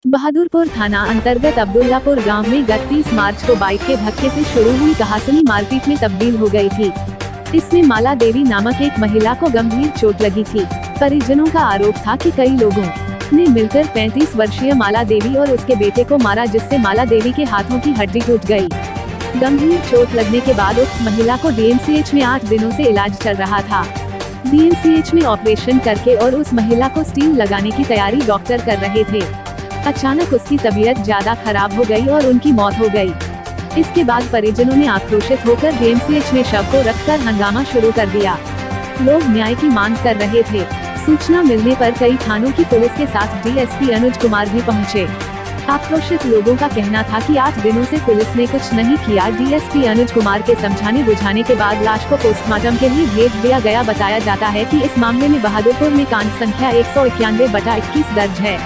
बहादुरपुर थाना अंतर्गत अब्दुल्लापुर गांव में 31 मार्च को बाइक के धक्के से शुरू हुई कहासुनी मारपीट में तब्दील हो गई थी। इसमें माला देवी नामक एक महिला को गंभीर चोट लगी थी। परिजनों का आरोप था कि कई लोगों ने मिलकर 35 वर्षीय माला देवी और उसके बेटे को मारा, जिससे माला देवी के हाथों की हड्डी टूट गई। गंभीर चोट लगने के बाद उक्त महिला को डीएमसीएच में 8 दिनों से इलाज चल रहा था। डीएमसीएच में ऑपरेशन करके और उस महिला को स्टीम लगाने की तैयारी डॉक्टर कर रहे थे। अचानक उसकी तबीयत ज्यादा खराब हो गई और उनकी मौत हो गई। इसके बाद परिजनों ने आक्रोशित होकर डीएमसीएच में शव को रखकर हंगामा शुरू कर दिया। लोग न्याय की मांग कर रहे थे। सूचना मिलने पर कई थानों की पुलिस के साथ डीएसपी अनुज कुमार भी पहुंचे। आक्रोशित लोगों का कहना था कि 8 दिनों से पुलिस ने कुछ नहीं किया। डीएसपी अनुज कुमार के समझाने बुझाने के बाद लाश को पोस्टमार्टम के लिए भेज दिया गया। बताया जाता है कि इस मामले में बहादुरपुर में कांड संख्या 191/21 दर्ज है।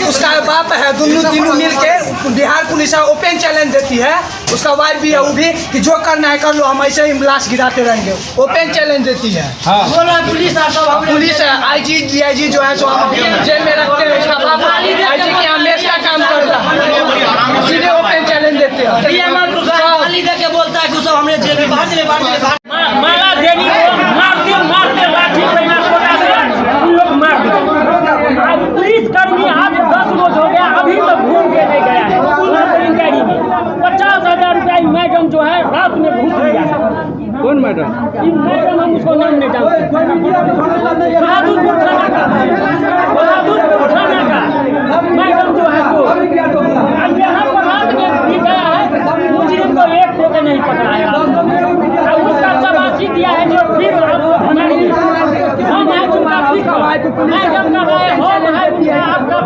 उसका बाप है, दोनों मिल के बिहार पुलिस ओपन चैलेंज देती है। उसका वाइफ भी है, वो भी कि जो करना है कर लो, हम ऐसे ही लाश गिराते रहेंगे। ओपन चैलेंज देती है। पुलिस है, आईजी डीआईजी जो है सो जेल में रखते हैं। उसका बाप आईजी के यहाँ मेस का काम करता है, सीधे ओपन चैलेंज देते हैं। बोलता है कि हमने जेल में माला देवी को मारते लाठी लोग मार दिए। आज पुलिस कर्मी आज 10 रोज हो गया, अभी तक घूम के नहीं गया है। इंक्वायरी में 50,000 रुपया मैडम जो है रात में घूस लिया है। कौन मैडम? मैडम हम उसको नाम नहीं जानते। बहादुरपुर थाना का मैडम जो है वो यहाँ पर रात में भी गया है। मुजरिम को एक को नहीं पकड़ाया, उसका चबासी दिया है जो फिर हम है चुका मैडम का है हम है उनका आपका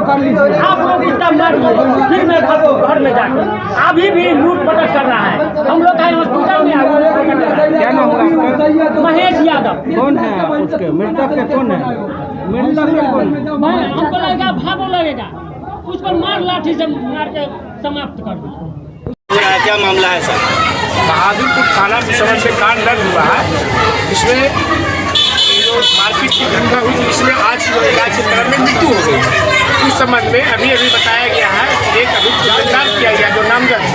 कर लीजिए। आप लोग इसका मारिए, फिर मैं घर में जाकर अभी भी लूट पटक कर रहा है। हम लोग आए हॉस्पिटल में। क्या नाम है? महेश यादव। कौन है उसके मृतक के? कौन है मृतक के? कौन? हमको लगेगा भागो लगेगा, उसको मार लाठी से मार के समाप्त कर दो। क्या मामला है सर? बहादुरपुर थाना में कांड दर्ज हुआ है। इसमें मारपीट की घटना हुई, इसमें आज इलाज के क्रम में मृत्यु हो गई। उस संबंध में अभी बताया गया है एक अभियुक्त गिरफ्तार किया गया जो नामजद है।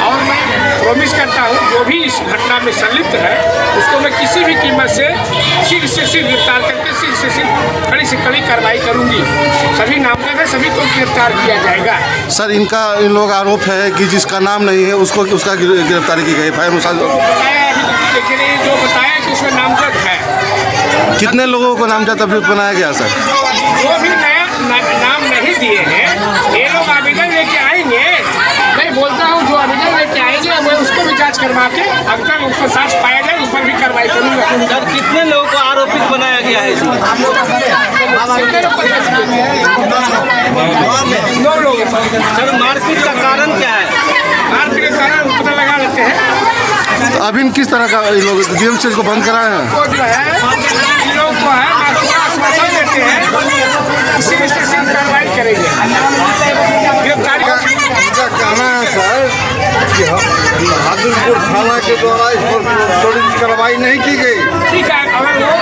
और मैं प्रॉमिस करता हूँ जो भी इस घटना में संलिप्त है उसको मैं किसी भी कीमत से सिर गिरफ्तार करके सिर कड़ी से कड़ी कार्रवाई करूँगी। सभी नामजद है, सभी को गिरफ्तार किया जाएगा। सर इन लोग आरोप है कि जिसका नाम नहीं है उसको उसका गिरफ्तारी की गई है। लेकिन जो बताया कि उसमें नामजद है। कितने लोगों को नामजद अभियुक्त बनाया गया सर? जो भी नया नाम नहीं दिए हैं ये लोग आवेदन लेके आएंगे। मैं बोलता हूँ जो आवेदन लेके आएंगे मैं उसको भी जांच करवा के अब तक उसको साक्ष पाया जाए उस पर भी कार्रवाई करूँगा। सर कितने लोगों को आरोपित बनाया गया है इसमें? 9 लोग। सर मारपीट का कारण क्या है? मारपीट का कारण पता लगा लेते हैं। तो अभी किस तरह का लोग डीएमसीएच को बंद कराए हैं? वो जो है लोग को है आश्वासन देते हैं इसी विषय से कार्रवाई करेंगे। गिरफ्तारी का कहना है सर कि बहादुरपुर थाना के द्वारा इस पर त्वरित कार्रवाई नहीं की गई। ठीक है, अगर वो